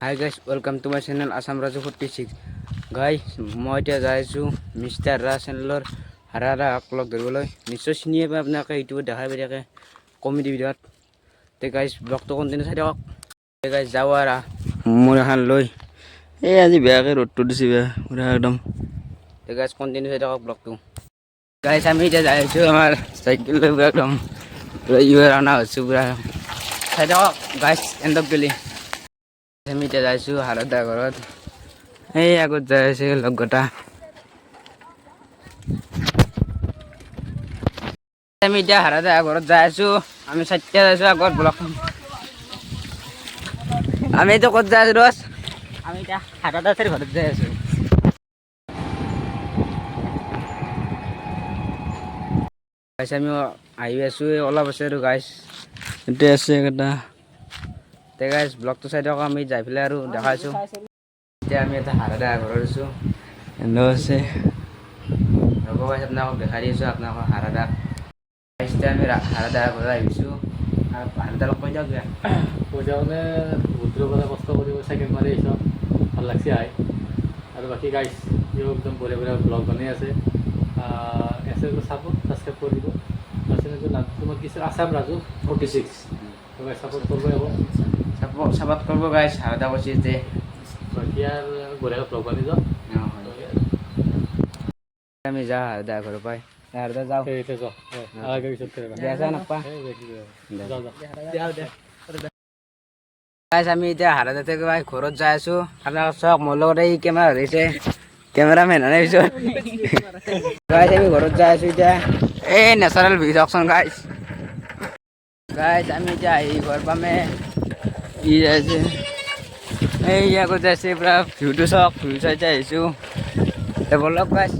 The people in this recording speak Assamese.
Hi guys, welcome to my channel Assam Raju 46. Guys, মই এতিয়া যাই আছো মিস্টাৰ ৰা চেনেলৰ হাৰাৰা আকলক ধৰিবলৈ নিশ্চয় চিনিয়ে পাই আপোনালোকে ইউটিউবত দেখাই পাই থাকে কমেডি ভিডিঅ'ত তে গাইজ ব্লগটো কণ্টিনিউ চাই থাকক তে গাইজ যাওঁ আৰু মোৰ এখন লৈ এই আজি বেয়াকৈ ৰ'দটো দিছে বেয়া পুৰা একদম তে গাইজ কণ্টিনিউ চাই থাকক ব্লগটো গাইজ আমি এতিয়া যাই আছো আমাৰ চাইকেল লৈ পুৰা একদম ইউৰ অনা হৈছোঁ পুৰা চাই থাকক গাইজ এণ্ডক গ'লি আমি এতিয়া যাইছোঁ হাৰদা ঘৰত এই আগত যাই আছে লগটা আমি এতিয়া হাৰদা ঘৰত যাই আছোঁ আমি চাৰিটা যাইছোঁ আগত ব্লক আমি এতিয়া ক'ত যাই আছোঁ ৰছ আমি এতিয়া হাৰদা ঘৰত যাই আছোঁ গাইছ আমি আহি আছোঁ অলপ আছে আৰু গাইছ এতিয়া আছে এটা তে গাইছ ব্লগটো চাই থাকক আমি যাই পেলাই আৰু দেখাইছোঁ এতিয়া আমি এটা হাৰদা ঘৰত আছোঁ এনে আছে ৰ'ব গাইছ আপোনালোকক দেখাই দিছোঁ আপোনালোকৰ হাৰদা এতিয়া আমি হাৰদা ঘৰত আহিছোঁ আৰু হাৰদা লগ কৈ দিয়ক কৈ যাওঁ মানে বহুত দূৰৰ পৰা কষ্ট কৰিব চাইকেল মাৰি আহিছোঁ ভাল লাগছে আহি আৰু বাকী গাইছ ইও একদম বঢ়িয়া বঢ়িয়া ব্লগ বনাই আছে চেনেলটো চাব ছাবস্ক্ৰাইব কৰি দিব আৰু চেনেলটোৰ নামটো তোমাৰ কি আছিল আছাম ৰাজু 46 ছাপোৰ্ট কৰিব চাপৰ্ট কৰিব গাইছ হাৰদা কৈছে যে বাকী আৰু বঢ়িয়া ব্লগ বনাই যাওঁ আমি যাওঁ হাৰদা ঘৰৰ পৰাই হাৰদা যাওঁ গাইছ আমি এতিয়া হাৰদা থেকে ঘৰত যাই আছোঁ আপোনালোক চাওক মোৰ লগত এই কেমেৰা ধৰিছে কেমেৰামেন আনে পিছত গাইছ আমি ঘৰত যাই আছোঁ এতিয়া এই নেচাৰেল ভিউ চাওকচোন গাইছ গাইছ আমি এতিয়া আহি ঘৰ পামে ই যাইছে এই আগত যাইছে পুৰা ভিউটো চাওক ভিউ চাই আহিছোঁ বলক গাইছ